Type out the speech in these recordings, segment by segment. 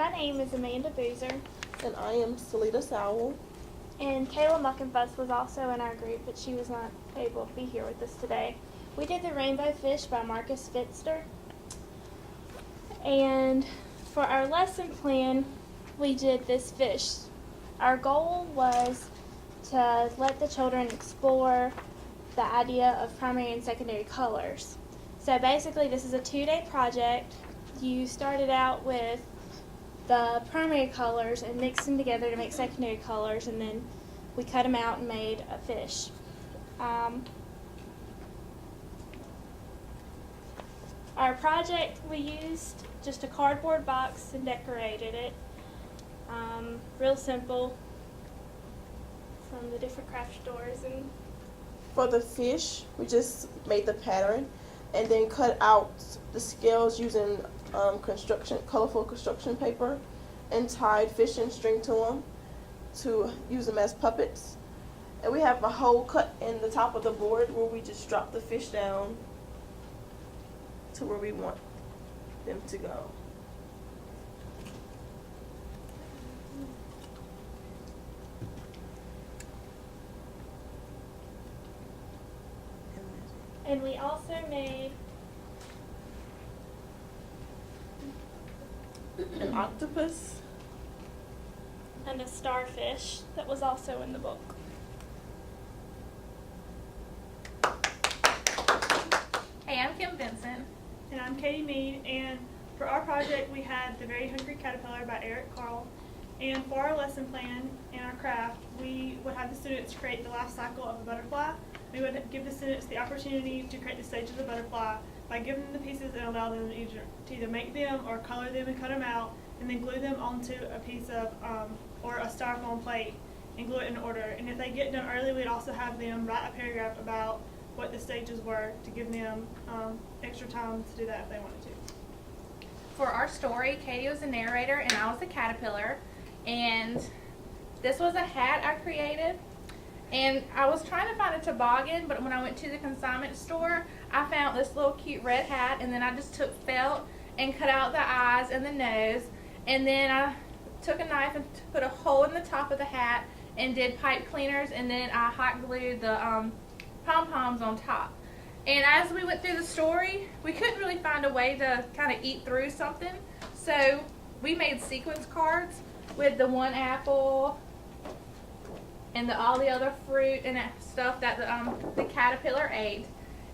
My name is Amanda Boozer. And I am Salita Sowell. And Kayla Muckenfuss was also in our group, but she was not able to be here with us today. We did the Rainbow Fish by Marcus Pfister. And for our lesson plan, we did this fish. Our goal was to let the children explore the idea of primary and secondary colors. So basically this is a 2-day project. You started out with the primary colors and mixed them together to make secondary colors, and then we cut them out and made a fish. Our project, we used just a cardboard box and decorated it. Real simple, from the different craft stores. And For the fish, we just made the pattern and then cut out the scales using colorful construction paper, and tied fishing string to them to use them as puppets. And we have a hole cut in the top of the board where we just drop the fish down to where we want them to go. And we also made An octopus. and a starfish that was also in the book. Hey, I'm Kim Vincent. And I'm Katie Mead, and for our project we had The Very Hungry Caterpillar by Eric Carle. And for our lesson plan and our craft, we would have the students create the life cycle of a butterfly. We would give the students the opportunity to create the stage of the butterfly by giving them the pieces and allow them to either make them or color them and cut them out, and then glue them onto a piece of or a styrofoam plate and glue it in order. And if they get done early, we'd also have them write a paragraph about what the stages were to give them extra time to do that if they wanted to. For our story, Katie was the narrator and I was the caterpillar. And this was a hat I created. And I was trying to find a toboggan, but when I went to the consignment store, I found this little cute red hat, and then I just took felt and cut out the eyes and the nose, and then I took a knife and put a hole in the top of the hat and did pipe cleaners, and then I hot glued the pom-poms on top. And as we went through the story, we couldn't really find a way to kind of eat through something, so we made sequence cards with the one apple and all the other fruit and stuff that the caterpillar ate.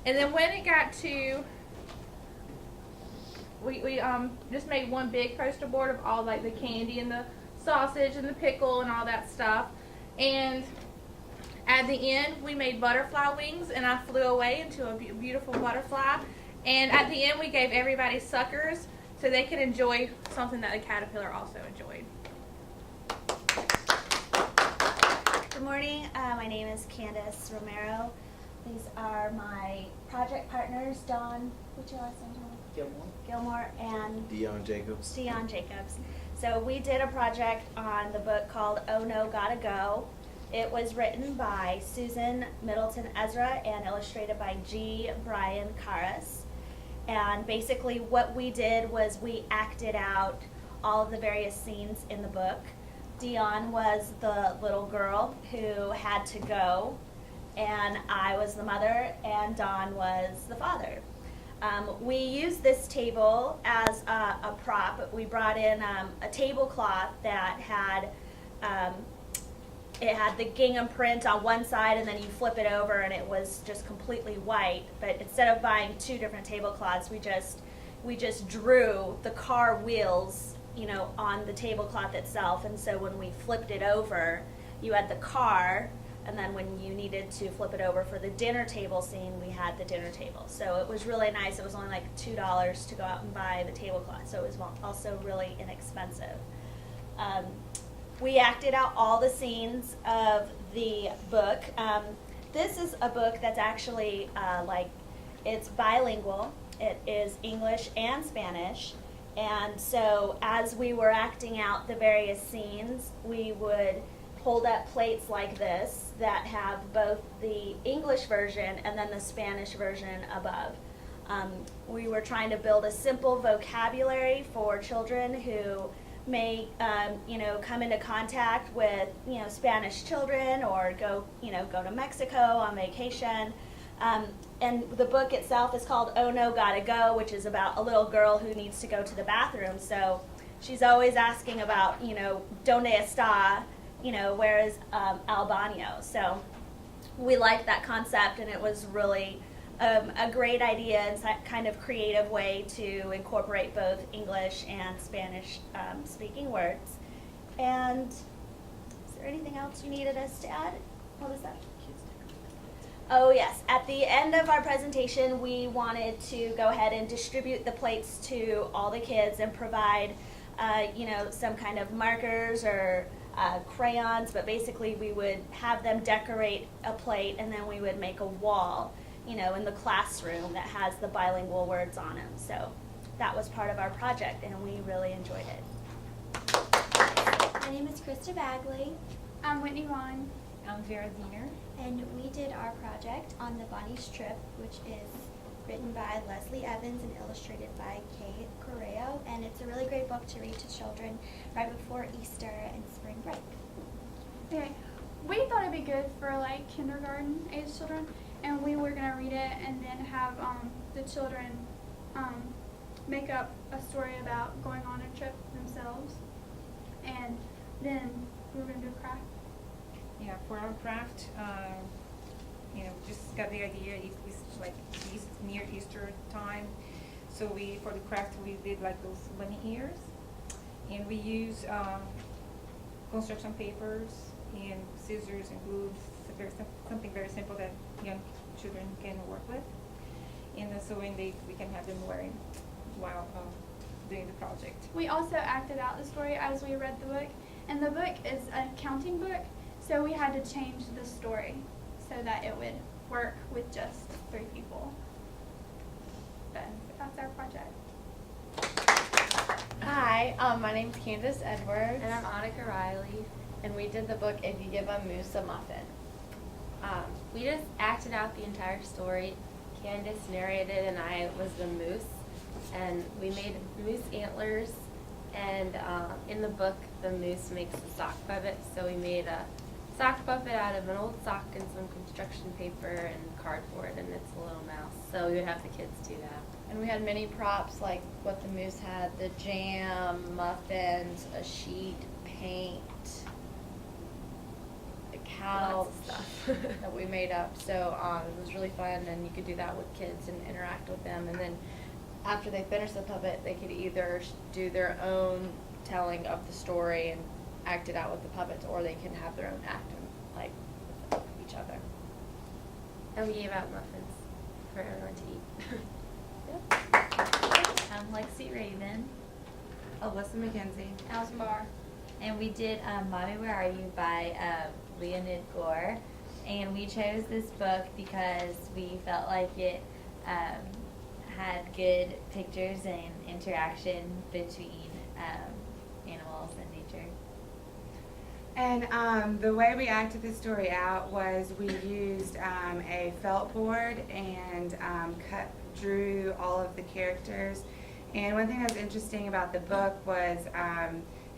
And then when it got to, we just made one big poster board of all like the candy and the sausage and the pickle and all that stuff. And at the end, we made butterfly wings, and I flew away into a beautiful butterfly. And at the end, we gave everybody suckers so they could enjoy something that the caterpillar also enjoyed. Good morning, my name is Candace Romero. These are my project partners, Dawn, what's your last name, Dawn? Gilmore and Dion Jacobs. Dion Jacobs. So we did a project on the book called Oh No, Gotta Go. It was written by Susan Middleton Ezra and illustrated by G. Brian Karas. And basically what we did was we acted out all of the various scenes in the book. Dion was the little girl who had to go, and I was the mother, and Don was the father. We used this table as a prop. We brought in a tablecloth that had it had the gingham print on one side, and then you flip it over and it was just completely white. But instead of buying 2 different tablecloths, we just drew the car wheels, you know, on the tablecloth itself. And so when we flipped it over, you had the car, and then when you needed to flip it over for the dinner table scene, we had the dinner table. So it was really nice. It was only like $2 to go out and buy the tablecloth, so it was also really inexpensive. We acted out all the scenes of the book. This is a book that's actually it's bilingual. It is English and Spanish. And so as we were acting out the various scenes, we would hold up plates like this that have both the English version and then the Spanish version above. We were trying to build a simple vocabulary for children who come into contact with, Spanish children or go to Mexico on vacation. And the book itself is called Oh No, Gotta Go, which is about a little girl who needs to go to the bathroom. So she's always asking about, ¿Dónde está? Where is al baño? So we liked that concept, and it was really a great idea and kind of creative way to incorporate both English and Spanish speaking words. And is there anything else you needed us to add? What was that? Oh yes, at the end of our presentation we wanted to go ahead and distribute the plates to all the kids and provide some kind of markers or crayons, but basically we would have them decorate a plate, and then we would make a wall in the classroom that has the bilingual words on them. So that was part of our project, and we really enjoyed it. My name is Krista Bagley, I'm Whitney Vaughn. I'm Vera Diener. and we did our project on the Bonnie's Trip, which is written by Leslie Evans and illustrated by Kay Correo, and it's a really great book to read to children right before Easter and spring break. Okay, we thought it'd be good for like kindergarten age children, and we were gonna read it and then have the children make up a story about going on a trip themselves, and then we were gonna do a craft. Yeah, for our craft, just got the idea. It's like near Easter time, so for the craft we did like those bunny ears, and we use construction papers and scissors and glue. Something very simple that young children can work with, and so we can have them wearing while doing the project. We also acted out the story as we read the book, and the book is a counting book, so we had to change the story so that it would work with just 3 people. But that's our project. Hi, my name's Candace Edwards. And I'm Annika Riley. And we did the book If You Give a Moose a Muffin. We just acted out the entire story. Candace narrated and I was the moose. And we made moose antlers. And in the book, the moose makes a sock puppet. So we made a sock puppet out of an old sock and some construction paper and cardboard. And it's a little mouse. So we would have the kids do that. And we had many props like what the moose had, the jam, muffins, a sheet, paint, a cow Lots of stuff. that we made up. So it was really fun, and you could do that with kids and interact with them. And then after they finished the puppet, they could either do their own telling of the story and act it out with the puppets, or they can have their own act like with each other. And we gave out muffins for everyone to eat. I'm Lexi Raven. Alyssa McKenzie. Allison Barr. And we did Mommy Where Are You by Leonid Gore. And we chose this book because we felt like it had good pictures and interaction between animals and nature. And the way we acted the story out was we used a felt board and drew all of the characters. And one thing that was interesting about the book was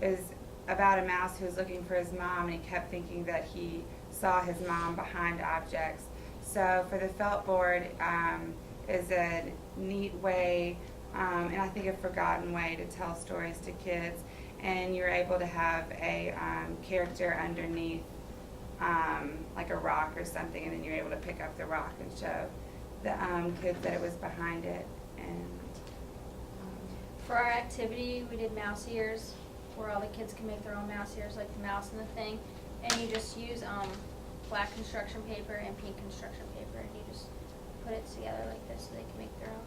it was about a mouse who was looking for his mom, and he kept thinking that he saw his mom behind objects. So for the felt board is a neat way, and I think a forgotten way to tell stories to kids. And you're able to have a character underneath like a rock or something, and then you're able to pick up the rock and show the kids that it was behind it. And For our activity, we did mouse ears, where all the kids can make their own mouse ears, like the mouse and the thing. And you just use black construction paper and pink construction paper, and you just put it together like this so they can make their own.